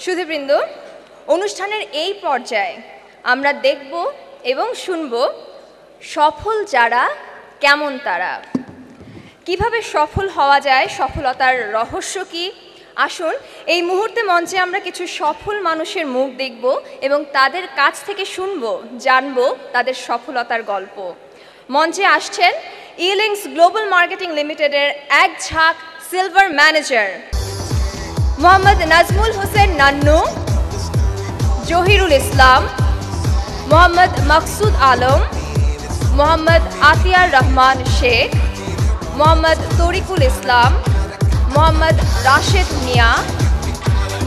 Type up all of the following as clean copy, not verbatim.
সুধীবৃন্দ, অনুষ্ঠানের এই পর্যায়ে আমরা দেখব এবং শুনব সফল যারা কেমন তারা, কিভাবে সফল হওয়া যায়, সফলতার রহস্য কি। আসুন এই মুহূর্তে মঞ্চে আমরা কিছু সফল মানুষের মুখ দেখব এবং তাদের কাছ থেকে শুনব, জানব তাদের সফলতার গল্প। মঞ্চে আসছেন ইলিংস গ্লোবাল মার্কেটিং লিমিটেডের এক ঝাঁক silver manager Mohammad Nazmul Hossain Nannu, Zahirul Islam, Mohammad Maksud Alam, Mohammad Atiar Rahman Sheikh, Mohammad Tarikul Islam, Mohammad Rashed Mia,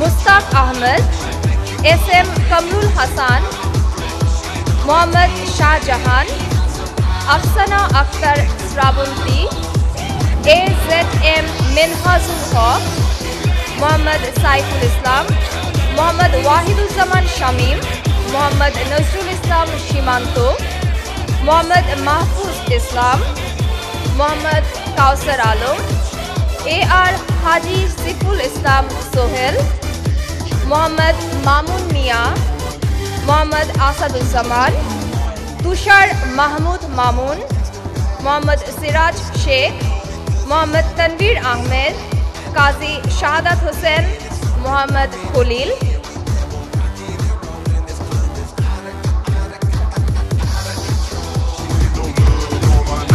Mustaq Ahmed, S M Kamrul Hasan, Mohammad Shahjahan, Afsana Akter Srabanti, AZM Minhajul Haque, Mohammad Saiful Islam, Mohammad Wahiduzzaman Shamim, Mohammad Nazrul Islam Simanta, Mohammad Mahfuz ইসলাম, মোহাম্মদ কাউসার আলম, AR হাজি সিফুল ইসলাম সোহেল, মোহাম্মদ মামুন মিয়া, মোহাম্মদ আসাদুজ্জামান, তুষার মাহমুদ মামুন, মোহাম্মদ সিরাজ শেখ, মোহাম্মদ তনবীর আহমেদ, কাজী শাহাদাত হোসেন, মোহাম্মদ খলিল।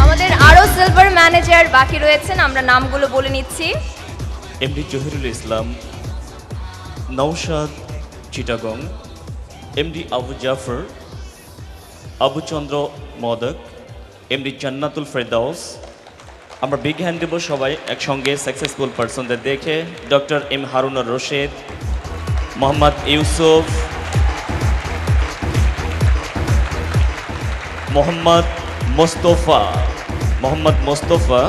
আমাদের আরও সিলভার ম্যানেজার বাকি রয়েছেন, আমরা নামগুলো বলে নিচ্ছি। এমডি জহিরুল ইসলাম, নওশাদ চিটাগং, এমডি আবু জাফর, আবু চন্দ্র মদক, এমডি জান্নাতুল ফেরদাউস। আমরা বিগ হ্যান্ড দেব সবাই একসঙ্গে সাকসেসফুল পার্সনদের দেখে। Doctor M Harunur Rashid, Mohammad Yusuf, Mohammad Mostafa,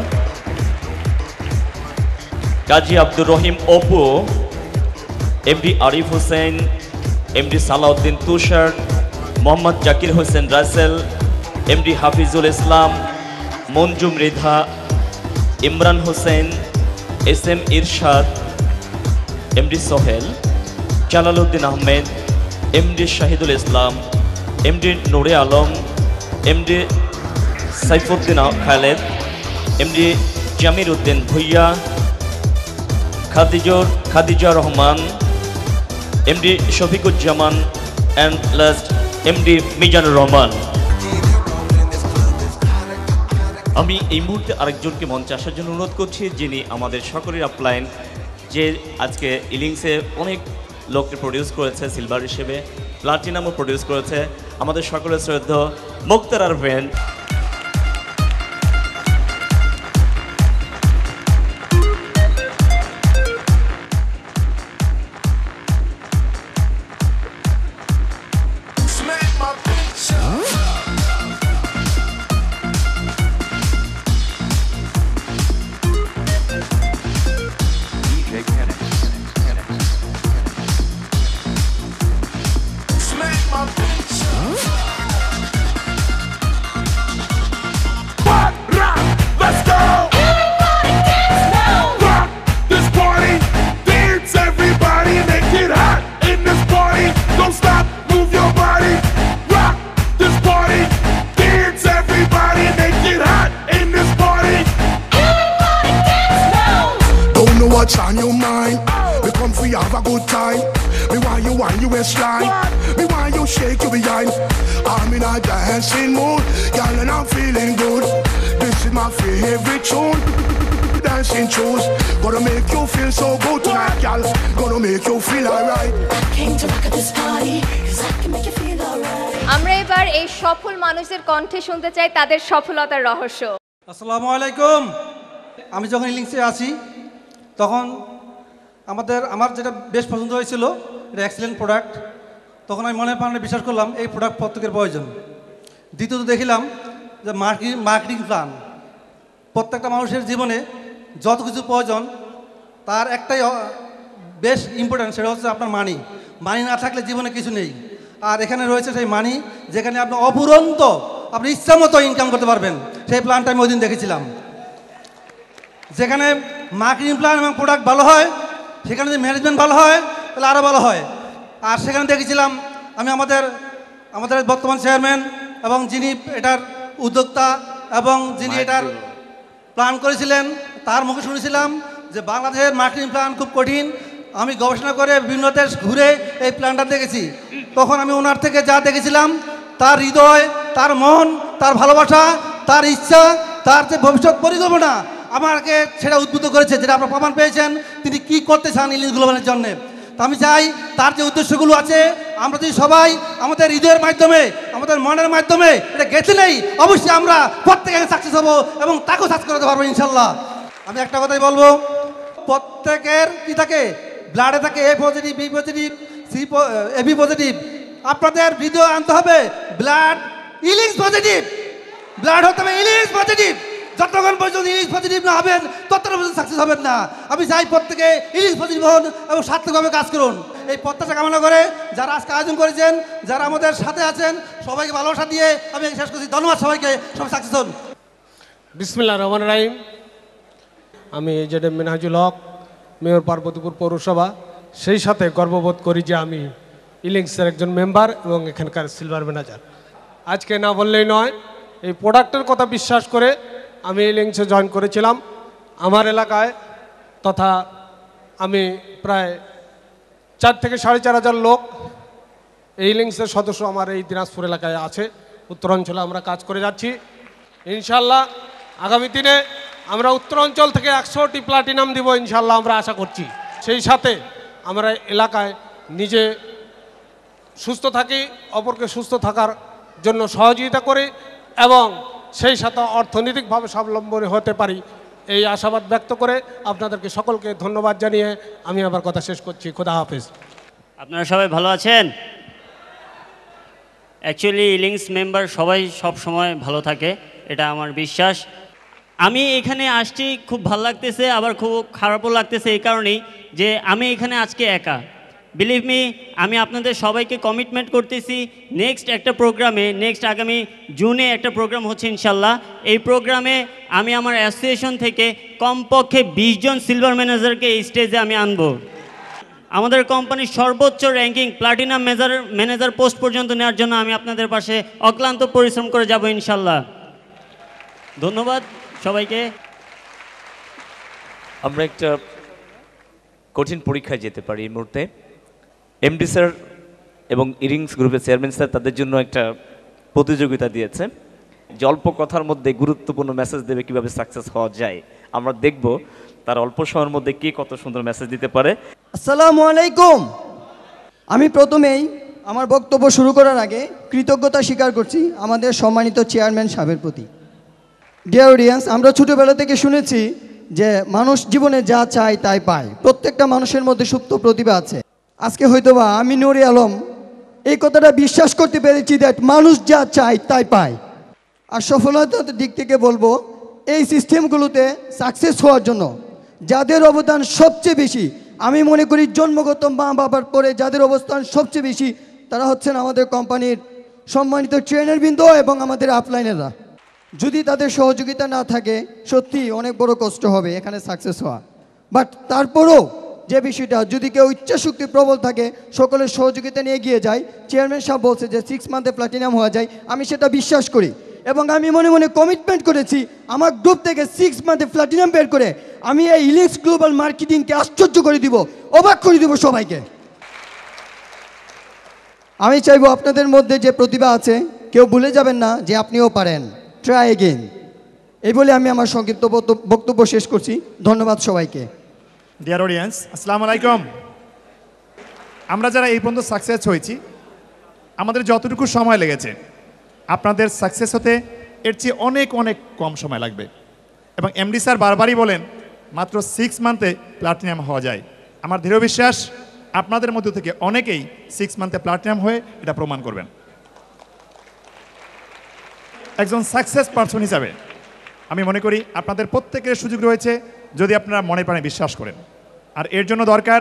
Kazi Abdur Rahim Apu, MD Arif Hossain, MD Salauddin Tushar, Mohammad Zakir Hossain Rasel, MD Hafizul Islam, Manju Mridha, Imran Hossain, SM Irshad, MD Sohel, Jalaluddin Ahmed, MD Shahidul Islam, MD Nure Alam, MD Saifuddin Khaled, MD Jamir Uddin Bhuiyan, Khadija Rahman, MD Shafiquzzaman and last MD Mizanur Rahman. আমি এই মুহূর্তে আরেকজনকে মঞ্চে আসার জন্য অনুরোধ করছি, যিনি আমাদের সকলের আপলাইন, যে আজকে ইলিংসে অনেক লোককে প্রডিউস করেছে সিলভার হিসেবে, প্লাটিনামও প্রডিউস করেছে, আমাদের সকলের শ্রদ্ধেয় মুক্তার Arfin. What's on your mind? We come for you, have a good time. Me want you on your waistline. Me want you shake your behind. I'm in a dancing mood, girl, and I'm feeling good. This is my favorite tune. Dancing shoes, gonna make you feel so good tonight, girl. Gonna make you feel alright. Came to rock at this party, 'cause I can make you feel alright. আমরা এবার এই সফল মানুষদের কণ্ঠে শুনতে চাই তাদের সফলতার রহস্য। আসসালামু আলাইকুম। আমি যখন ইলিংসে আসি তখন আমার যেটা বেশ পছন্দ হয়েছিল, এটা এক্সেলেন্ট প্রোডাক্ট। তখন আমি মনে প্রাণে বিশ্বাস করলাম এই প্রোডাক্ট প্রত্যেকের প্রয়োজন। দ্বিতীয়ত দেখিলাম যে মার্কেটিং প্ল্যান প্রত্যেকটা মানুষের জীবনে যত কিছু প্রয়োজন তার একটাই বেশ ইম্পর্ট্যান্ট, সেটা হচ্ছে আপনার মানি। মানি না থাকলে জীবনে কিছু নেই। আর এখানে রয়েছে সেই মানি, যেখানে আপনি অফুরন্ত আপনি ইচ্ছা মতো ইনকাম করতে পারবেন। সেই প্ল্যানটা আমি ওই দিন দেখেছিলাম, যেখানে মার্কেটিং প্ল্যান এবং প্রোডাক্ট ভালো হয়, সেখানে যদি ম্যানেজমেন্ট ভালো হয় তাহলে আরও ভালো হয়। আর সেখানে দেখেছিলাম আমি আমাদের বর্তমান চেয়ারম্যান এবং যিনি এটার উদ্যোক্তা এবং যিনি এটার প্ল্যান করেছিলেন তার মুখে শুনেছিলাম যে বাংলাদেশের মার্কেটিং প্ল্যান খুব কঠিন। আমি গবেষণা করে বিভিন্ন দেশ ঘুরে এই প্ল্যানটা দেখেছি। তখন আমি ওনার থেকে যা দেখেছিলাম, তার হৃদয়, তার মন, তার ভালোবাসা, তার ইচ্ছা, তার যে ভবিষ্যৎ পরিকল্পনা আমাকে সেটা উদ্বুদ্ধ করেছে, যেটা আপনারা প্রমাণ পেয়েছেন তিনি কি করতে চান ইলিশ গ্লোবালের জন্যে। তো আমি চাই তার যে উদ্দেশ্যগুলো আছে আমরা যদি সবাই আমাদের হৃদয়ের মাধ্যমে, আমাদের মনের মাধ্যমে এটা গেঁথে নেই, অবশ্যই আমরা প্রত্যেকে সাকসেস হবো এবং তাকেও সাকসেস করতে পারবো ইনশাল্লাহ। আমি একটা কথাই বলবো, প্রত্যেকের কি থাকে, ব্লাডে থাকে A positive, B positive, AB positive. আপনাদের হৃদয় আনতে হবে ব্লাড ইলিশ পজিটিভ, ব্লাড হতে হবে ইলিশ পজিটিভ। যতক্ষণ পর্যন্ত ইলিশ পজিটিভ না হবেন ততক্ষণ পর্যন্ত সাকসেস হবেন না। আমি চাই প্রত্যেকে ইলিশ পজিটিভ হন এবং সার্থকভাবে কাজ করুন। এই প্রত্যাশা কামনা করে যারা আজকে আয়োজন করেছেন, যারা আমাদের সাথে আছেন, সবাইকে ভালোবাসা দিয়ে আমি শেষ করছি। ধন্যবাদ সবাইকে, সবাই সাকসেস হন। বিসমিল্লাহির রহমানির রহিম। আমি জেডএম মিনহাজুল হক, মেয়র পার্বতীপুর পৌরসভা। সেই সাথে গর্ববোধ করি যে আমি ইলিংসের একজন মেম্বার এবং এখানকার সিলভার ম্যানেজার। আজকে না বললেই নয়, এই প্রোডাক্টের কথা বিশ্বাস করে আমি ইলিংসে জয়েন করেছিলাম। আমার এলাকায় তথা আমি প্রায় 4 থেকে 4,500 লোক এই ইলিংসের সদস্য আমার এই দিনাজপুর এলাকায় আছে। উত্তরাঞ্চলে আমরা কাজ করে যাচ্ছি। ইনশাল্লাহ আগামী দিনে আমরা উত্তরাঞ্চল থেকে 100টি প্লাটিনাম দিব ইনশাল্লাহ, আমরা আশা করছি। সেই সাথে আমরা এলাকায় নিজে সুস্থ থাকি, অপরকে সুস্থ থাকার জন্য সহযোগিতা করি এবং সেই সাথে অর্থনৈতিকভাবে স্বাবলম্বী হতে পারি, এই আশাবাদ ব্যক্ত করে আপনাদেরকে সকলকে ধন্যবাদ জানিয়ে আমি আমার কথা শেষ করছি। খোদা হাফেজ। আপনারা সবাই ভালো আছেন? অ্যাকচুয়ালি ইলিংস মেম্বার সবাই সব সময় ভালো থাকে, এটা আমার বিশ্বাস। আমি এখানে আসছি, খুব ভালো লাগতেছে, আবার খুব খারাপও লাগতেছে এই কারণেই যে আমি এখানে আজকে একা। বিলিভ মি, আমি আপনাদের সবাইকে কমিটমেন্ট করতেছি নেক্সট একটা প্রোগ্রামে, নেক্সট আগামী জুনে একটা প্রোগ্রাম হচ্ছে ইনশাল্লাহ। এই প্রোগ্রামে আমি আমার অ্যাসোসিয়েশন থেকে কমপক্ষে 20 জন সিলভার ম্যানেজারকে এই স্টেজে আমি আনবো। আমাদের কোম্পানির সর্বোচ্চ র্যাঙ্কিং প্লাটিনাম ম্যানেজার পোস্ট পর্যন্ত নেওয়ার জন্য আমি আপনাদের পাশে অক্লান্ত পরিশ্রম করে যাব ইনশাল্লাহ। ধন্যবাদ সবাইকে। আমরা একটা কঠিন পরীক্ষায় যেতে পারি এই মুহূর্তে। এমডি স্যার এবং ইলিংস গ্রুপের চেয়ারম্যান স্যার তাদের জন্য একটা প্রতিযোগিতা দিয়েছে যে অল্প কথার মধ্যে গুরুত্বপূর্ণ মেসেজ দেবে কিভাবে সাকসেস হওয়া যায়। আমরা দেখব তার অল্প সময়ের মধ্যে কে কত সুন্দর মেসেজ দিতে পারে। আসসালামু আলাইকুম। আমি প্রথমেই আমার বক্তব্য শুরু করার আগে কৃতজ্ঞতা স্বীকার করছি আমাদের সম্মানিত চেয়ারম্যান সাহেবের প্রতি। ডিয়ার অডিয়েন্স, আমরা ছোটোবেলা থেকে শুনেছি যে মানুষ জীবনে যা চায় তাই পায়, প্রত্যেকটা মানুষের মধ্যে সুপ্ত প্রতিভা আছে। আজকে হয়তোবা আমি নুরে আলম এই কথাটা বিশ্বাস করতে পেরেছি দ্যাট মানুষ যা চায় তাই পায়। আর সফলতার দিক থেকে বলবো, এই সিস্টেমগুলোতে সাকসেস হওয়ার জন্য যাদের অবদান সবচেয়ে বেশি, আমি মনে করি জন্মগত মা বাবার পরে যাদের অবস্থান সবচেয়ে বেশি তারা হচ্ছেন আমাদের কোম্পানির সম্মানিত ট্রেনারবৃন্দ এবং আমাদের আপলাইনেরা। যদি তাদের সহযোগিতা না থাকে সত্যি অনেক বড় কষ্ট হবে এখানে সাকসেস হওয়া। বাট তারপরও যে বিষয়টা, যদি কেউ ইচ্ছাশক্তি প্রবল থাকে সকলের সহযোগিতা নিয়ে এগিয়ে যায়, চেয়ারম্যান সাহেব বলছে যে 6 মান্থে প্লাটিনাম হওয়া যায়, আমি সেটা বিশ্বাস করি এবং আমি মনে মনে কমিটমেন্ট করেছি আমার গ্রুপ থেকে 6 মান্থে প্লাটিনাম বের করে আমি এই ইলিংস গ্লোবাল মার্কেটিংকে আশ্চর্য করে দিব, অবাক করে দিব সবাইকে। আমি চাইবো আপনাদের মধ্যে যে প্রতিভা আছে কেউ ভুলে যাবেন না যে আপনিও পারেন, ট্রাই এগেইন। এই বলে আমি আমার সংক্ষিপ্ত বক্তব্য শেষ করছি। ধন্যবাদ সবাইকে। ডিয়ার অডিয়েন্স, আসসালামু আলাইকুম। আমরা যারা এই পর্যন্ত সাকসেস হয়েছি, আমাদের যতটুকু সময় লেগেছে আপনাদের সাকসেস হতে এর চেয়ে অনেক অনেক কম সময় লাগবে। এবং এমডি স্যার বারবারই বলেন মাত্র 6 মান্থে প্লাটিনাম হওয়া যায়। আমার দৃঢ় বিশ্বাস আপনাদের মধ্য থেকে অনেকেই 6 মান্থে প্লাটিনাম হয়ে এটা প্রমাণ করবেন। একজন সাকসেস পারসন হিসাবে আমি মনে করি আপনাদের প্রত্যেকের সুযোগ রয়েছে যদি আপনারা মনে প্রাণে বিশ্বাস করেন। আর এর জন্য দরকার,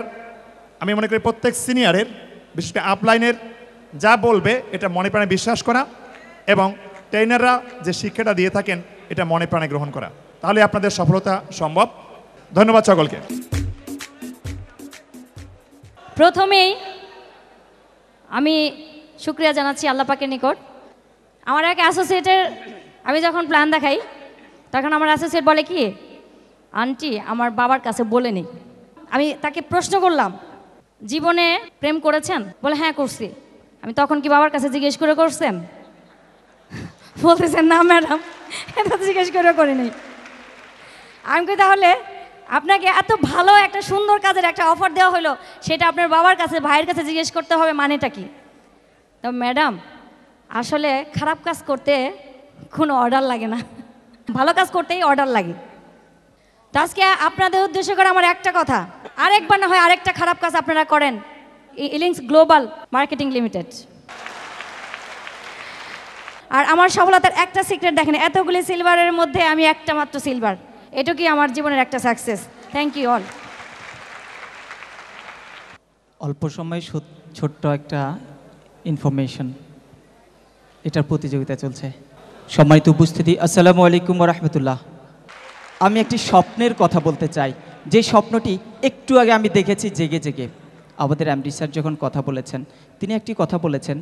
আমি মনে করি প্রত্যেক সিনিয়রের, বিশেষ করে আপলাইনের যা বলবে এটা মনে প্রাণে বিশ্বাস করা এবং ট্রেনাররা যে শিক্ষাটা দিয়ে থাকেন এটা মনে প্রাণে গ্রহণ করা, তাহলে আপনাদের সফলতা সম্ভব। ধন্যবাদ সকলকে। প্রথমেই আমি শুক্রিয়া জানাচ্ছি আল্লাহ পাকের নিকট। আমার এক অ্যাসোসিয়েটের আমি যখন প্ল্যান দেখাই তখন আমার অ্যাসোসিয়েট বলে কি, আন্টি আমার বাবার কাছে বলে নেই। আমি তাকে প্রশ্ন করলাম, জীবনে প্রেম করেছেন? বলে হ্যাঁ করছি। আমি তখন কি বাবার কাছে জিজ্ঞেস করে করছেন? বলতেছেন না ম্যাডাম, এটা জিজ্ঞেস করে করিনি। আমি কি তাহলে আপনাকে এত ভালো একটা সুন্দর কাজের একটা অফার দেওয়া হলো, সেটা আপনার বাবার কাছে ভাইয়ের কাছে জিজ্ঞেস করতে হবে, মানেটা কি? তো ম্যাডাম আসলে খারাপ কাজ করতে কোনো অর্ডার লাগে না, ভালো কাজ করতেই অর্ডার লাগে। তো আজকে আপনাদের উদ্দেশ্য করে আমার একটা কথা, আরেকবার না হয় আরেকটা খারাপ কাজ আপনারা করেন, ইলিংস গ্লোবাল মার্কেটিং লিমিটেড। আর আমার সফলতার একটা সিক্রেট দেখেন, এতগুলি সিলভারের মধ্যে আমি একটা মাত্র সিলভার, এটুকুই আমার জীবনের একটা সাকসেস। Thank you all. অল্প সময়ে ছোট্ট একটা ইনফরমেশন, এটার প্রতিযোগিতা চলছে। সম্মানিত উপস্থিতি, আসসালামু আলাইকুম ওয়া রাহমাতুল্লাহ। আমি একটি স্বপ্নের কথা বলতে চাই, যে স্বপ্নটি একটু আগে আমি দেখেছি জেগে জেগে। আমাদের এমডি স্যার যখন কথা বলেছেন, তিনি একটি কথা বলেছেন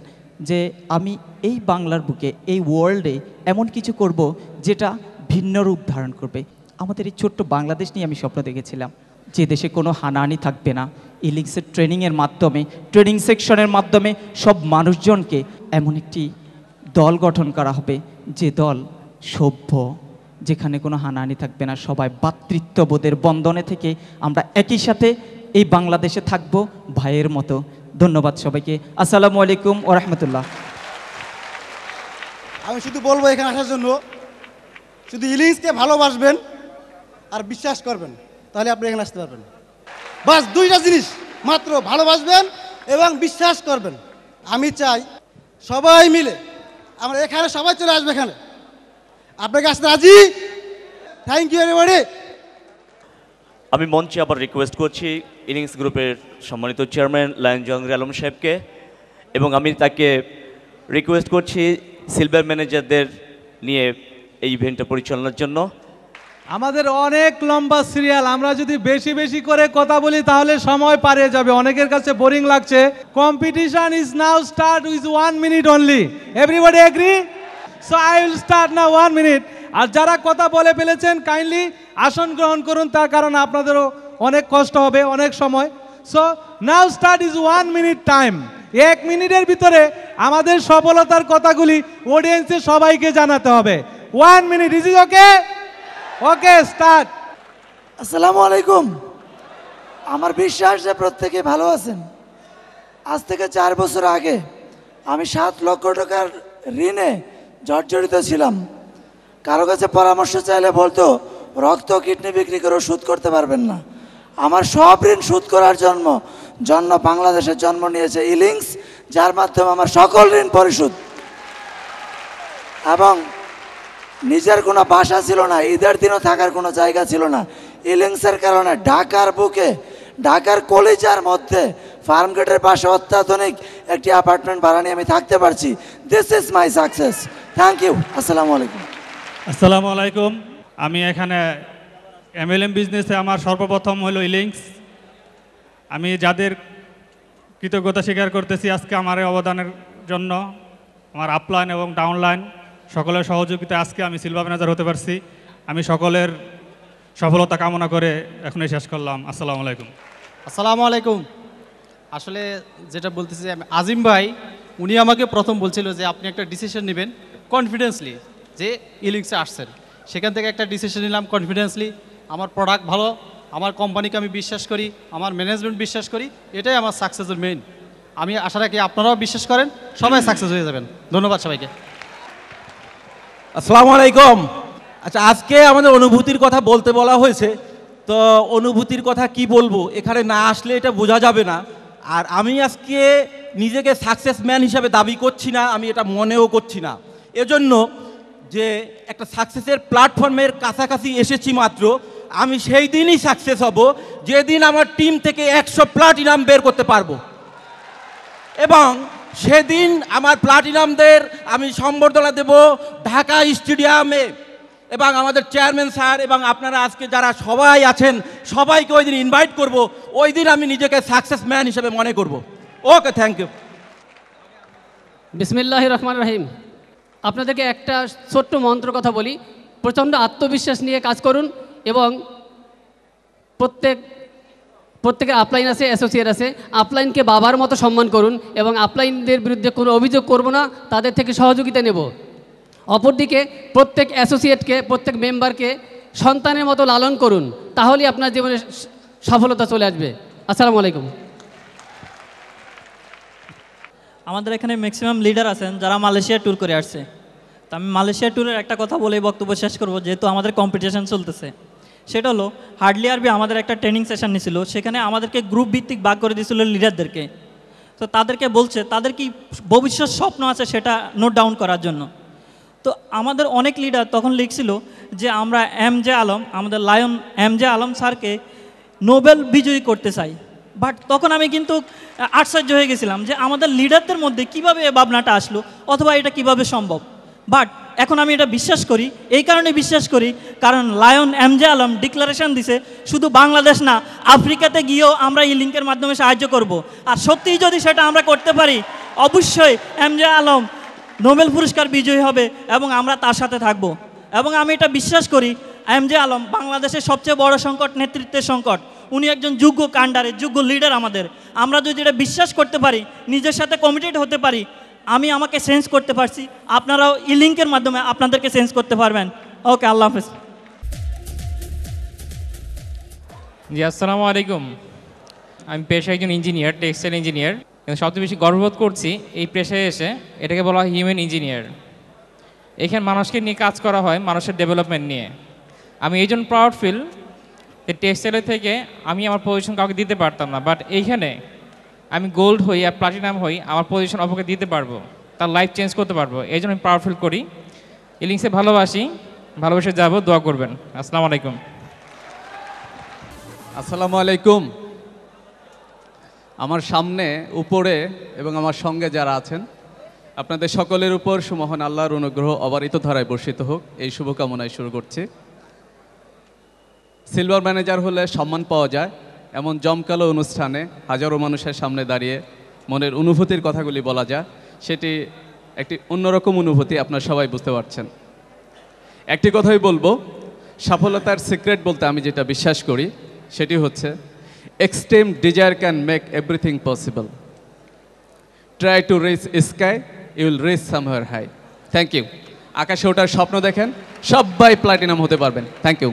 যে আমি এই বাংলার বুকে, এই ওয়ার্ল্ডে এমন কিছু করব যেটা ভিন্ন রূপ ধারণ করবে। আমাদের এই ছোট্ট বাংলাদেশ নিয়ে আমি স্বপ্ন দেখেছিলাম, যে দেশে কোনো হানাহানি থাকবে না। ইলিংসের ট্রেনিংয়ের মাধ্যমে, ট্রেনিং সেকশনের মাধ্যমে সব মানুষজনকে এমন একটি দল গঠন করা হবে, যে দল সভ্য, যেখানে কোনো হানাহানি থাকবে না, সবাই ভ্রাতৃত্ববোধের বন্ধনে থেকে আমরা একই সাথে এই বাংলাদেশে থাকব ভাইয়ের মতো। ধন্যবাদ সবাইকে। আসসালামু আলাইকুম ওয়া রাহমাতুল্লাহ। আমি শুধু বলবো এখানে আসার জন্য, শুধু ইলিংসকে ভালোবাসবেন আর বিশ্বাস করবেন, তাহলে আপনি এখানে আসতে পারবেন। বাস দুইটা জিনিস মাত্র, ভালোবাসবেন এবং বিশ্বাস করবেন। আমি চাই সবাই মিলে আমরা এখানে সবাই চলে আসবে এখানে। আপনাকে আসতে রাজি? Thank you everybody. আমি মঞ্চে আবার রিকোয়েস্ট করছি ইনিংস গ্রুপের সম্মানিত চেয়ারম্যান লায়ন জহাঙ্গীর আলম সাহেবকে, এবং আমি তাকে রিকোয়েস্ট করছি সিলভার ম্যানেজারদের নিয়ে এই ইভেন্টটা পরিচালনার জন্য। আমাদের অনেক লম্বা সিরিয়াল, আমরা যদি বেশি বেশি করে কথা বলি তাহলে সময় পারিয়ে যাবে, অনেকের কাছে বোরিং লাগছে। Competition is now start with 1 minute only. Everybody agree? So I will start now 1 minute. আর যারা কথা বলে ফেলেছেন কাইন্ডলি আসন গ্রহণ করুন, তার কারণ আপনাদেরও অনেক কষ্ট হবে, অনেক সময়। So now start is 1 minute time. 1 মিনিটের ভিতরে আমাদের সফলতার কথাগুলি অডিয়েন্সে সবাইকে জানাতে হবে। 1 minute, is it okay? Okay, start. আসসালামু আলাইকুম। আমার বিশ্বাস যে প্রত্যেকে ভালো আছেন। আজ থেকে 4 বছর আগে আমি 7 লক্ষ টাকার ঋণে জর্জরিত ছিলাম। কারো কাছে পরামর্শ চাইলে বলতো রক্ত কিডনি বিক্রি করে শোধ করতে পারবেন না। আমার সব ঋণ শোধ করার জন্য বাংলাদেশের জন্ম নিয়েছে ইলিংস, যার মাধ্যমে আমার সকল ঋণ পরিশোধ। এবং নিজের কোনো বাসা ছিল না, ঈদের দিনও থাকার কোনো জায়গা ছিল না। ইলিংসের কারণে ঢাকার বুকে, ঢাকার কলেজার মধ্যে ফার্ম গেটের পাশে অত্যাধুনিক একটি অ্যাপার্টমেন্ট ভাড়া নিয়ে আমি থাকতে পারছি। This is my success. Thank you. আসসালামু আলাইকুম। আসসালামু আলাইকুম। আমি এখানে MLM বিজনেসে আমার সর্বপ্রথম হলো ইলিংস। আমি যাদের কৃতজ্ঞতা স্বীকার করতেছি আজকে আমার এই অবদানের জন্য, আমার আপলাইন এবং ডাউনলাইন সকলের সহযোগিতা আজকে আমি সিলভার ম্যানেজার হতে পারছি। আমি সকলের সফলতা কামনা করে এখনই শেষ করলাম। আসসালামু আলাইকুম। আসসালামু আলাইকুম। আসলে যেটা বলতেছি, আমি আজিম ভাই, উনি আমাকে প্রথম বলছিল যে আপনি একটা ডিসিশন নেবেন কনফিডেন্সলি, যে ইলিংসে আসছেন। সেখান থেকে একটা ডিসিশন নিলাম কনফিডেন্সলি। আমার প্রোডাক্ট ভালো, আমার কোম্পানিকে আমি বিশ্বাস করি, আমার ম্যানেজমেন্ট বিশ্বাস করি, এটাই আমার সাকসেসের মেইন। আমি আশা রাখি আপনারাও বিশ্বাস করেন, সবাই সাকসেস হয়ে যাবেন। ধন্যবাদ সবাইকে। আসসালামু আলাইকুম। আচ্ছা, আজকে আমাদের অনুভূতির কথা বলতে বলা হয়েছে, তো অনুভূতির কথা কি বলবো, এখানে না আসলে এটা বোঝা যাবে না। আর আমি আজকে নিজেকে সাকসেসম্যান হিসাবে দাবি করছি না, আমি এটা মনেও করছি না। এজন্য যে একটা সাকসেসের প্ল্যাটফর্মের কাছাকাছি এসেছি মাত্র, আমি সেই দিনই সাকসেস হব যেদিন আমার টিম থেকে 100 প্লাটিনাম বের করতে পারবো, এবং সেদিন আমার প্লাটিনামদের আমি সম্বর্ধনা দেব ঢাকা স্টেডিয়ামে, এবং আমাদের চেয়ারম্যান স্যার এবং আপনারা আজকে যারা সবাই আছেন সবাইকে ওই দিন ইনভাইট করব, ওই দিন আমি নিজেকে সাকসেস ম্যান হিসেবে মনে করব। ওকে, থ্যাংক ইউ। বিসমিল্লাহির রহমানির রহিম। আপনাদেরকে একটা ছোট্ট মন্ত্র কথা বলি, প্রচণ্ড আত্মবিশ্বাস নিয়ে কাজ করুন এবং প্রত্যেকের আপলাইন আছে, অ্যাসোসিয়েট আছে, আপলাইনকে বাবার মতো সম্মান করুন এবং আপলাইনদের বিরুদ্ধে কোনো অভিযোগ করব না, তাদের থেকে সহযোগিতা নেব। অপরদিকে প্রত্যেক অ্যাসোসিয়েটকে, প্রত্যেক মেম্বারকে সন্তানের মতো লালন করুন, তাহলেই আপনার জীবনে সফলতা চলে আসবে। আসসালামু আলাইকুম। আমাদের এখানে ম্যাক্সিমাম লিডার আছেন যারা মালয়েশিয়া ট্যুর করে আসছে। তো আমি মালয়েশিয়া ট্যুরের একটা কথা বলেই বক্তব্য শেষ করব, যেহেতু আমাদের কম্পিটিশন চলতেছে। সেটা হলো হার্ডলি আরবি আমাদের একটা ট্রেনিং সেশন নিয়েছিল, সেখানে আমাদেরকে গ্রুপ ভিত্তিক ভাগ করে দিয়েছিল লিডারদেরকে। তো তাদেরকে বলছে তাদের কি ভবিষ্যৎ স্বপ্ন আছে সেটা নোট ডাউন করার জন্য। তো আমাদের অনেক লিডার তখন লিখছিল যে আমরা এমজে আলম, আমাদের লায়ন এমজে আলম স্যারকে নোবেল বিজয়ী করতে চাই। বাট তখন আমি কিন্তু আশ্চর্য হয়ে গেছিলাম যে আমাদের লিডারদের মধ্যে কিভাবে এ ভাবনাটা আসলো, অথবা এটা কিভাবে সম্ভব। বাট এখন আমি এটা বিশ্বাস করি, এই কারণে বিশ্বাস করি কারণ লায়ন এমজে আলম ডিক্লারেশন দিছে শুধু বাংলাদেশ না, আফ্রিকাতে গিয়েও আমরা এই লিঙ্কের মাধ্যমে সাহায্য করব। আর সত্যিই যদি সেটা আমরা করতে পারি, অবশ্যই এমজে আলম নোবেল পুরস্কার বিজয়ী হবে এবং আমরা তার সাথে থাকব। এবং আমি এটা বিশ্বাস করি এমজে আলম বাংলাদেশের সবচেয়ে বড় সংকট নেতৃত্বের সংকট। উনি একজন যোগ্য কাণ্ডারে, যোগ্য লিডার আমাদের। আমরা যদি এটা বিশ্বাস করতে পারি, নিজের সাথে কমিটেড হতে পারি, আমি আমাকে সেন্স করতে পারছি, আপনারাও ই লিঙ্কের মাধ্যমে আপনাদেরকে সেন্স করতে পারবেন। ওকে, আল্লাহ হাফেজ। জি, আসসালামু আলাইকুম। আমি পেশায় একজন ইঞ্জিনিয়ার, টেক্সটাইল ইঞ্জিনিয়ার। কিন্তু সবচেয়ে বেশি গর্ববোধ করছি এই পেশায় এসে, এটাকে বলা হয় হিউম্যান ইঞ্জিনিয়ার। এখানে মানুষকে নিয়ে কাজ করা হয়, মানুষের ডেভেলপমেন্ট নিয়ে। আমি এই জন্য প্রাউড ফিল যে টেক্সটাইলের থেকে আমি আমার পজিশন কাউকে দিতে পারতাম না, বাট এইখানে আমি গোল্ড হই আর প্লাটিনাম হই, আমার পজিশন অপরকে দিতে পারবো, তার লাইফ চেঞ্জ করতে পারবো। এই জন্য আমি প্রাউড ফিল করি। ইলিংসে ভালোবাসি, ভালোবেসে যাবো, দোয়া করবেন। আসসালামু আলাইকুম। আসসালামু আলাইকুম। আমার সামনে, উপরে এবং আমার সঙ্গে যারা আছেন, আপনাদের সকলের উপর সুমহান আল্লাহর অনুগ্রহ অবারিত ধারায় বর্ষিত হোক, এই শুভকামনায় শুরু করছি। সিলভার ম্যানেজার হলে সম্মান পাওয়া যায়, এমন জমকালো অনুষ্ঠানে হাজারো মানুষের সামনে দাঁড়িয়ে মনের অনুভূতির কথাগুলি বলা যায়, সেটি একটি অন্যরকম অনুভূতি, আপনারা সবাই বুঝতে পারছেন। একটি কথাই বলবো, সফলতার সিক্রেট বলতে আমি যেটা বিশ্বাস করি সেটি হচ্ছে extreme desire can make everything possible. Try to reach sky, you will reach somewhere high. Thank you. আকাশে ওঠার স্বপ্ন দেখেন, সবাই প্লাটিনাম হতে পারবেন। Thank you.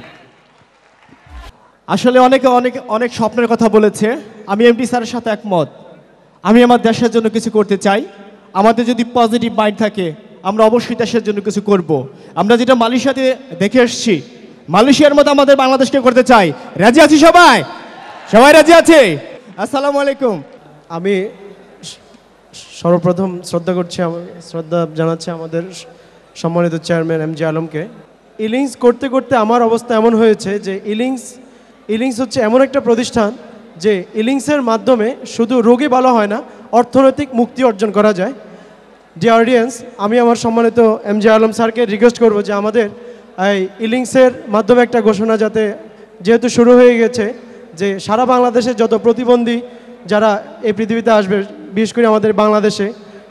আসলে অনেকে অনেক স্বপ্নের কথা বলেছে, আমি এমডি স্যারের সাথে একমত। আমি আমার দেশের জন্য কিছু করতে চাই। আমাদের যদি পজিটিভ মাইন্ড থাকে, আমরা অবশ্যই দেশের জন্য কিছু করব। আমরা যেটা মালয়েশিয়াতে দেখে এসেছি, মালয়েশিয়ার মতো আমাদের বাংলাদেশকে করতে চাই। রাজি আছি সবাই? সবাই রাজি আছে? আসসালামু আলাইকুম। আমি সর্বপ্রথম শ্রদ্ধা জানাচ্ছি আমাদের সম্মানিত চেয়ারম্যান এমজে আলমকে। ইলিংস করতে করতে আমার অবস্থা এমন হয়েছে যে ইলিংস হচ্ছে এমন একটা প্রতিষ্ঠান যে ইলিংসের মাধ্যমে শুধু রোগী ভালো হয় না, অর্থনৈতিক মুক্তি অর্জন করা যায়। ডিয়ার অডিয়েন্স, আমি আমার সম্মানিত এমজে আলম স্যারকে রিকোয়েস্ট করব যে আমাদের এই ইলিংসের মাধ্যমে একটা ঘোষণা, যাতে যেহেতু শুরু হয়ে গেছে, যে সারা বাংলাদেশে যত প্রতিবন্ধী যারা এই পৃথিবীতে আসবে, বিশেষ করে আমাদের বাংলাদেশে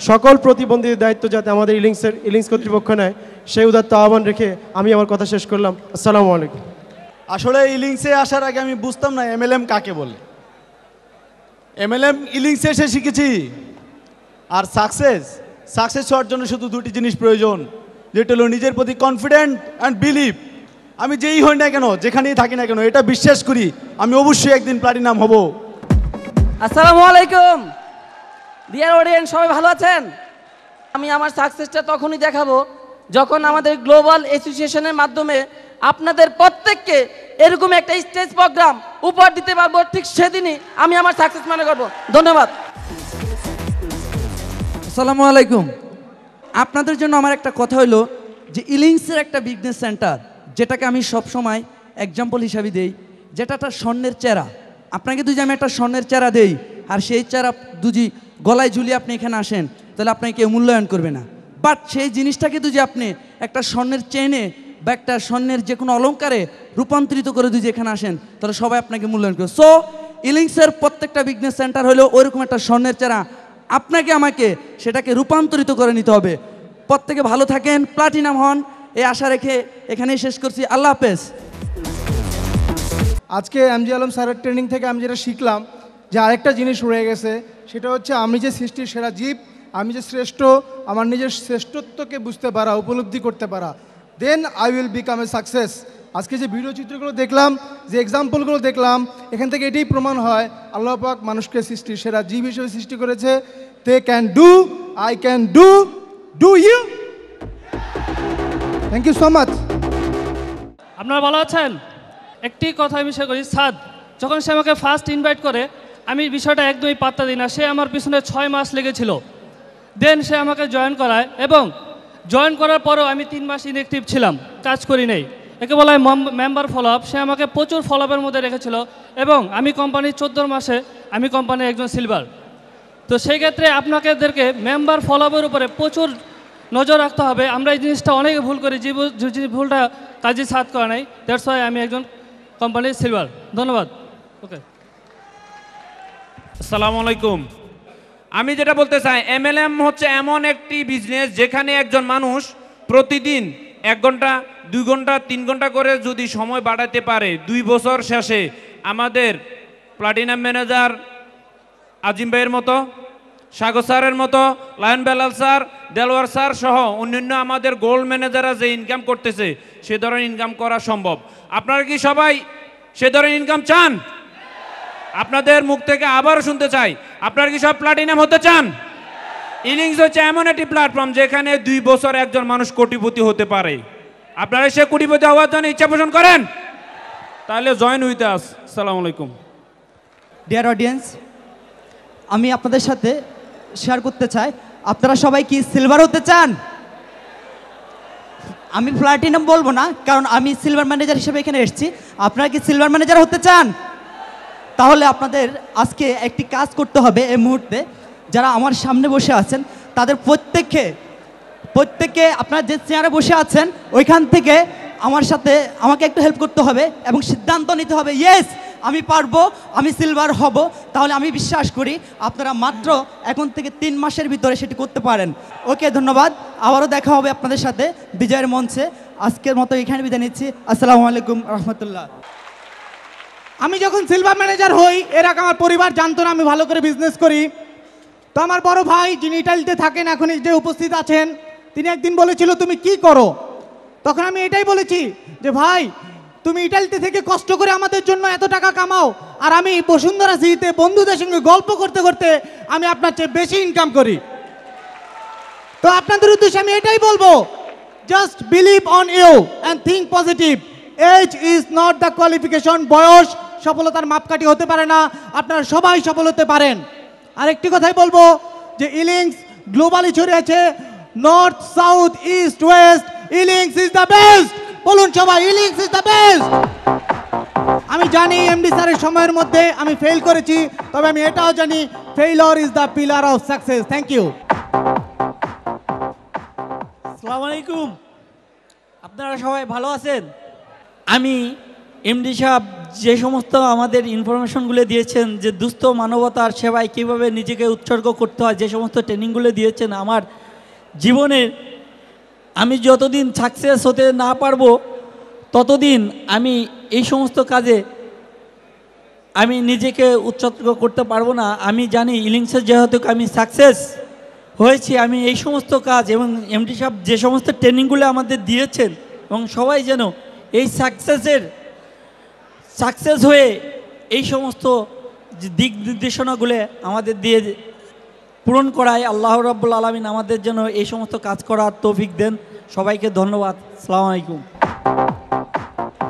সকল প্রতিবন্ধীর দায়িত্ব যাতে আমাদের ইলিংস কর্তৃপক্ষ নেয়, সেই উদাত্ত আহ্বান রেখে আমি আমার কথা শেষ করলাম। আসসালামু আলাইকুম। আসলে ইলিংসে আসার আগে আমি বুঝতাম না এমএলএম কাকে বলে। এমএলএম ইলিংসে এসে শিখেছি। আর সাকসেস হওয়ার জন্য শুধু দুটি জিনিস প্রয়োজন, যেটা হলো নিজের প্রতি কনফিডেন্ট অ্যান্ড বিলিভ। আমি যেই হই না কেন, যেখানেই থাকি না কেন, এটা বিশ্বাস করি আমি অবশ্যই একদিন প্লাটিনাম হব। আসসালামু আলাইকুম। ডিয়ার অডিয়েন্স, সবাই ভালো আছেন? আমি আমার সাকসেসটা তখনই দেখাবো যখন আমাদের গ্লোবাল অ্যাসোসিয়েশনের মাধ্যমে আপনাদের প্রত্যেককে এরকম একটা স্টেজ প্রোগ্রাম উপহার দিতে পারবো, ঠিক সেদিনই আমি আমার সাকসেস মনে করব। ধন্যবাদ। আসসালামু আলাইকুম। আপনাদের জন্য আমার একটা কথা হলো যে ইলিংসের একটা বিজনেস সেন্টার, যেটাকে আমি সবসময় এক্সাম্পল হিসাবে দেই, যেটা একটা স্বর্ণের চেরা। আপনাকে যদি আমি একটা স্বর্ণের চেরা দেই আর সেই চেরা যদি গলায় ঝুলিয়ে আপনি এখানে আসেন, তাহলে আপনাকে কেউ মূল্যায়ন করবে না। বাট সেই জিনিসটাকে যদি আপনি একটা স্বর্ণের চেনে বা একটা স্বর্ণের যে কোনো অলংকারে রূপান্তরিত করে যদি এখানে আসেন তাহলে সবাই আপনাকে মূল্যায়ন করবে। সো ইলিংসের প্রত্যেকটা বিজনেস সেন্টার হলো ওইরকম একটা স্বর্ণের চেরা, আপনাকে আমাকে সেটাকে রূপান্তরিত করে নিতে হবে। প্রত্যেকে ভালো থাকেন, প্লাটিনাম হন, এই আশা রেখে এখানেই শেষ করছি। আল্লাহ হাফেজ। আজকে এমজি আলম স্যারের ট্রেনিং থেকে আমি যেটা শিখলাম যে আরেকটা জিনিস রয়ে গেছে, সেটা হচ্ছে আমি যে সৃষ্টির সেরা জীব, আমি যে শ্রেষ্ঠ, আমার নিজের শ্রেষ্ঠত্বকে বুঝতে পারা, উপলব্ধি করতে পারা, then I will become a success. আজকে যে ভিডিও চিত্রগুলো দেখলাম, যে এক্সাম্পলগুলো দেখলাম, এখান থেকে এটাই প্রমাণ হয় আল্লাহ পাক মানুষকে সৃষ্টির সেরা জীব হিসেবে সৃষ্টি করেছে। They can do, I can do, do you? Thank you so much. আপনারা ভালো আছেন? একটি কথা আমি শেয়ার করি, সাদ যখন সে আমাকে ফার্স্ট ইনভাইট করে আমি বিষয়টা একদমই পাত্তা দিই না। সে আমার পিছনে 6 মাস লেগেছিল, দেন সে আমাকে জয়েন করায় এবং জয়েন করার পরেও আমি 3 মাস ইনঅ্যাক্টিভ ছিলাম, কাজ করি নাই। একে বলা হয় মেম্বার ফলো আপ। সে আমাকে প্রচুর ফলো আপের মধ্যে রেখেছিল এবং আমি কোম্পানির 14 মাসে আমি কোম্পানির একজন সিলভার। তো সেই ক্ষেত্রে আপনাদেরকে মেম্বার ফলো আপের উপরে প্রচুর নজর রাখতে হবে। আমরা এই জিনিসটা অনেকে ভুল করি, যে ভুলটা কাজী সাদ করা নাই। দ্যাটস ওয়াই আমি একজন কোম্পানির সিলভার। ধন্যবাদ। ওকে, আসসালামু আলাইকুম। আমি যেটা বলতে চাই, এমএলএম হচ্ছে এমন একটি বিজনেস যেখানে একজন মানুষ প্রতিদিন 1 ঘন্টা, 2 ঘন্টা, 3 ঘন্টা করে যদি সময় বাড়াতে পারে, 2 বছর শেষে আমাদের প্লাটিনাম ম্যানেজার আজিম ভাইয়ের মতো, সাগর স্যারের মতো, lion Belal sir, Delwar sir সহ অন্যান্য আমাদের গোল্ড ম্যানেজাররা যে ইনকাম করতেছে সে ধরনের ইনকাম করা সম্ভব। আপনারা কি সবাই সে ধরনের ইনকাম চান? আপনাদের মুখ থেকে আবারও শুনতে চাই, আপনারা কি সব প্লাটিনাম হতে চান? ইলিংস হচ্ছে এমন একটি প্ল্যাটফর্ম যেখানে 2 বছর একজন মানুষ কোটিপতি হতে পারে। আপনারা সে কোটিপতি হওয়ার জন্য ইচ্ছা পোষণ করেন? তাহলে জয়েন উইথ আস। আসসালামু আলাইকুম। ডিয়ার অডিয়েন্স, আমি আপনাদের সাথে শেয়ার করতে চাই, আপনারা সবাই কি সিলভার হতে চান? আমি প্লাটিনাম বলবো না, কারণ আমি সিলভার ম্যানেজার হিসেবে এখানে এসেছি। আপনারা কি সিলভার ম্যানেজার হতে চান? তাহলে আপনাদের আজকে একটি কাজ করতে হবে। এই মুহূর্তে যারা আমার সামনে বসে আছেন তাদের প্রত্যেককে আপনারা যে চেয়ারে বসে আছেন ওইখান থেকে আমাকে একটু হেল্প করতে হবে এবং সিদ্ধান্ত নিতে হবে, ইয়েস আমি পারবো, আমি সিলভার হব। তাহলে আমি বিশ্বাস করি আপনারা মাত্র এখন থেকে 3 মাসের ভিতরে সেটি করতে পারেন। ওকে, ধন্যবাদ। আবারও দেখা হবে আপনাদের সাথে বিজয়ের মঞ্চে। আজকের মতো এখানে বিদায় নিচ্ছি। আসসালামু আলাইকুম রহমতুল্লাহ। আমি যখন সিলভার ম্যানেজার হই, এর আগে আমার পরিবার জানতো না আমি ভালো করে বিজনেস করি। তো আমার বড় ভাই যিনি ইটালিতে থাকেন, এখন যে উপস্থিত আছেন, তিনি একদিন বলেছিল তুমি কি করো? তখন আমি এটাই বলেছি যে ভাই তুমি ইটালিতে থেকে কষ্ট করে আমাদের জন্য এত টাকা কামাও, আর আমি বসুন্ধরা সিটিতে বন্ধুদের সঙ্গে গল্প করতে করতে আমি আপনার চেয়ে বেশি ইনকাম করি। তো আপনাদের উদ্দেশ্যে আমি এটাই বলবো, just believe on you and think positive. Age is not the qualification. বয়স সফলতার মাপকাঠি হতে পারে না। আপনারা সবাই সফল হতে পারেন। আরেকটি কথাই বলবো যে ইলিংস গ্লোবালি ছড়িয়ে আছে, north, south, east, west. Elings is the best. বলুন সবাই, ইলিংস ইজ দ্য বেস্ট। আমি জানি এমডি স্যারের সময়ের মধ্যে আমি ফেল করেছি, তবে আমি এটাও জানি failure is the pillar of success. Thank you. আসসালামু আলাইকুম। আপনারা সবাই ভালো আছেন? আমি এমডি সাহেব যে সমস্ত আমাদের ইনফরমেশনগুলো দিয়েছেন, যে দুস্থ মানবতার সেবায় কীভাবে নিজেকে উৎসর্গ করতে হয়, যে সমস্ত ট্রেনিংগুলো দিয়েছেন, আমার জীবনে আমি যতদিন সাকসেস হতে না পারবো ততদিন আমি এই সমস্ত কাজে আমি নিজেকে উৎসর্গ করতে পারবো না। আমি জানি ইলিংসের যেহেতু আমি সাকসেস হয়েছি, আমি এই সমস্ত কাজ এবং এমডি সাহেব যে সমস্ত ট্রেনিংগুলো আমাদের দিয়েছেন এবং সবাই যেন এই সাকসেস হয়ে এই সমস্ত দিক নির্দেশনাগুলো আমাদের দিয়ে পূরণ করায় আল্লাহ রাব্বুল আলামিন আমাদের জন্য এই সমস্ত কাজ করার তৌফিক দেন। সবাইকে ধন্যবাদ। আসসালামু আলাইকুম।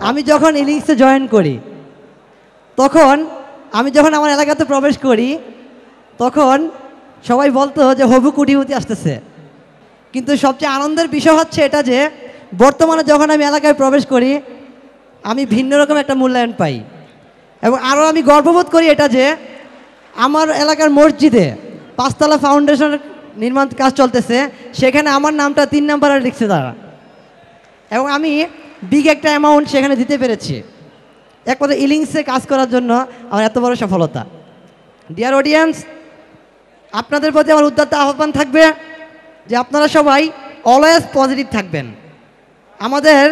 আমি যখন ইলিংসে জয়েন করি, আমি যখন আমার এলাকাতে প্রবেশ করি, তখন সবাই বলতো যে হবু কোটিপতি আসতেছে। কিন্তু সবচেয়ে আনন্দের বিষয় হচ্ছে এটা যে বর্তমানে যখন আমি এলাকায় প্রবেশ করি, আমি ভিন্ন রকম একটা মূল্যায়ন পাই। এবং আরও আমি গর্ববোধ করি এটা যে আমার এলাকার মসজিদে 5তলা ফাউন্ডেশনের নির্মাণ কাজ চলতেছে, সেখানে আমার নামটা 3 নম্বরে লিখছে তারা। এবং আমি বিগ একটা অ্যামাউন্ট সেখানে দিতে পেরেছি। এক কথা ইলিংসে কাজ করার জন্য আমার এত বড় সফলতা। ডিয়ার অডিয়েন্স, আপনাদের প্রতি আমার উদাত্ত আহ্বান থাকবে যে আপনারা সবাই অলওয়েজ পজিটিভ থাকবেন। আমাদের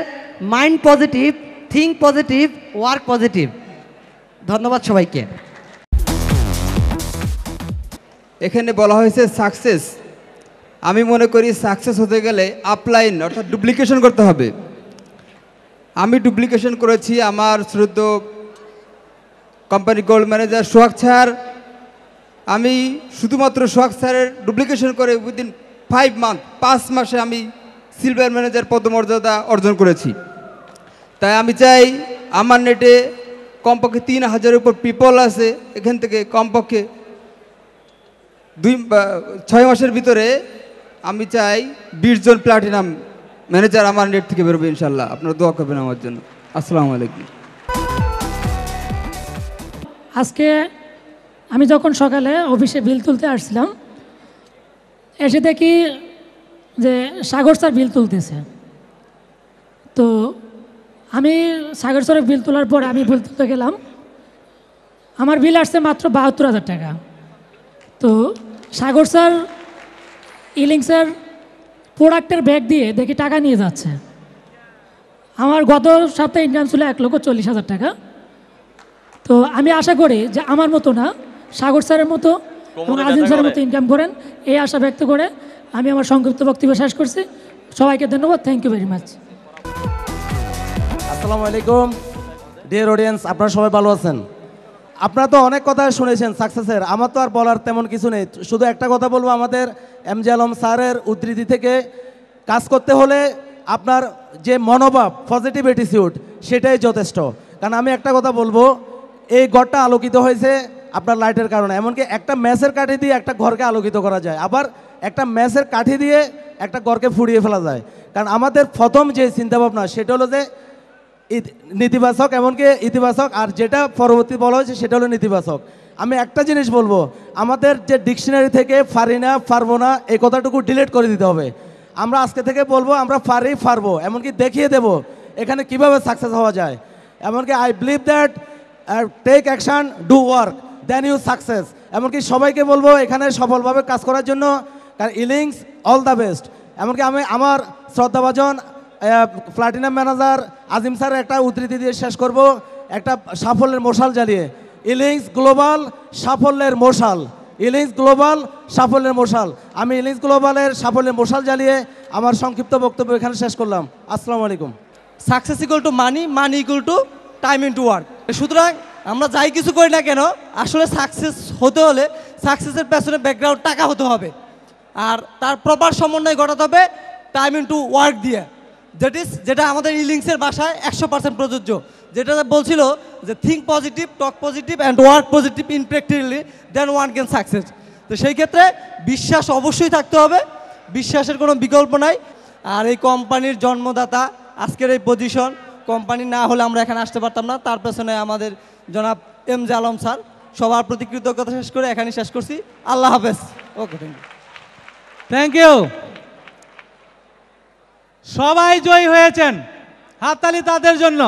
mind positive, think positive, work positive. ধন্যবাদ সবাইকে। এখানে বলা হয়েছে সাকসেস। আমি মনে করি সাকসেস হতে গেলে আপলাইন অর্থাৎ ডুপ্লিকেশন করতে হবে। আমি ডুপ্লিকেশন করেছি। আমার শ্রদ্ধ কোম্পানি গোল্ড ম্যানেজার সোহাগ স্যার, আমি শুধুমাত্র সোহাগ স্যারের ডুপ্লিকেশন করে উইদিন 5 মাসে আমি সিলভার ম্যানেজার পদমর্যাদা অর্জন করেছি। তাই আমি চাই আমার নেটে কমপক্ষে 3000-এর উপর পিপল আছে, এখান থেকে কমপক্ষে 6 মাসের ভিতরে আমি চাই 20 জন প্লাটিনাম ম্যানেজার আমার নেট থেকে বেরোবে ইনশাল্লাহ। আপনারা দোয়া করবেন আমার জন্য। আসসালামু আলাইকুম। আজকে আমি যখন সকালে অফিসে বিল তুলতে আসছিলাম, এসে দেখি যে সাগর স্যার বিল তুলতেছে। তো আমি সাগর স্যারের বিল তোলার পরে আমি বিল তুলতে গেলাম, আমার বিল আসছে মাত্র 72,000 টাকা। তো সাগর স্যার ইলিংসের প্রোডাক্টের ব্যাগ দিয়ে দেখি টাকা নিয়ে যাচ্ছে। আমার গত সপ্তাহে ইনকাম ছিল 1,40,000 টাকা। তো আমি আশা করি যে আমার মতো না, সাগর স্যারের মতো এবং আজিম স্যারের মতো ইনকাম করেন, এই আশা ব্যক্ত করে আমি আমার সংক্ষিপ্ত বক্তব্য শেষ করছি। সবাইকে ধন্যবাদ। Thank you very much. আসসালামু আলাইকুম ডিয়ার অডিয়েন্স, আপনারা সবাই ভালো আছেন? আপনারা তো অনেক কথা শুনেছেন সাকসেসের, আমার তো আর বলার তেমন কিছু নেই। শুধু একটা কথা বলবো, আমাদের এমজে আলম স্যারের উদ্ধৃতি থেকে কাজ করতে হলে আপনার যে মনোভাব, পজিটিভ অ্যাটিটিউড, সেটাই যথেষ্ট। কারণ আমি একটা কথা বলবো, এই ঘরটা আলোকিত হয়েছে আপনার লাইটের কারণে। এমনকি একটা ম্যাচের কাঠি দিয়ে একটা ঘরকে আলোকিত করা যায়, আবার একটা ম্যাচের কাঠি দিয়ে একটা ঘরকে ফুরিয়ে ফেলা যায়। কারণ আমাদের প্রথম যে চিন্তাভাবনা সেটা হলো যে নেতিবাচক, এমনকি ইতিবাচক, আর যেটা পরবর্তী বলা হয়েছে সেটা হলো নেতিবাচক। আমি একটা জিনিস বলবো, আমাদের যে ডিকশনারি থেকে পারি না, পারবো না, এই কথাটুকু ডিলিট করে দিতে হবে। আমরা আজকে থেকে বলবো আমরা পারবো, এমনকি দেখিয়ে দেব এখানে কিভাবে সাকসেস হওয়া যায়। এমনকি I believe that take action, do work, then you success. এমনকি সবাইকে বলবো এখানে সফলভাবে কাজ করার জন্য, কারণ ইলিংস অল দ্য বেস্ট। এমনকি আমি আমার শ্রদ্ধাভাজন প্লাটিনাম ম্যানেজার আজিম স্যারের একটা উদ্ধৃতি দিয়ে শেষ করব, একটা সাফল্যের মশাল জ্বালিয়ে। ইলিংস গ্লোবাল সাফল্যের মশাল, ইলিংস গ্লোবাল সাফল্যের মশাল। আমি ইলিংস গ্লোবালের সাফল্যের মশাল জ্বালিয়ে আমার সংক্ষিপ্ত বক্তব্য এখানে শেষ করলাম। আসসালামু আলাইকুম। Success equal to money, money equal to time into work. সুতরাং আমরা যাই কিছু করি না কেন, আসলে সাকসেস হতে হলে সাকসেসের পেছনে ব্যাকগ্রাউন্ড টাকা হতে হবে, আর তার প্রপার সমন্বয় ঘটাতে হবে টাইম ইনটু ওয়ার্ক দিয়ে। যেটা আমাদের ইলিংসের ভাষায় 100% প্রযোজ্য, যেটা বলছিল যে think positive, talk positive and work positive in practically, then one can success. তো সেই ক্ষেত্রে বিশ্বাস অবশ্যই থাকতে হবে, বিশ্বাসের কোনো বিকল্প নাই। আর এই কোম্পানির জন্মদাতা, আজকের এই পজিশন, কোম্পানি না হলে আমরা এখানে আসতে পারতাম না। তার পেছনে আমাদের জনাব এমজে আলম স্যার। সবার প্রতি কৃতজ্ঞতা শেষ করে এখানেই শেষ করছি। আল্লাহ হাফেজ। Okay, thank you. Thank you. সবাই জয়ী হয়েছেন, হাততালি তাদের জন্য।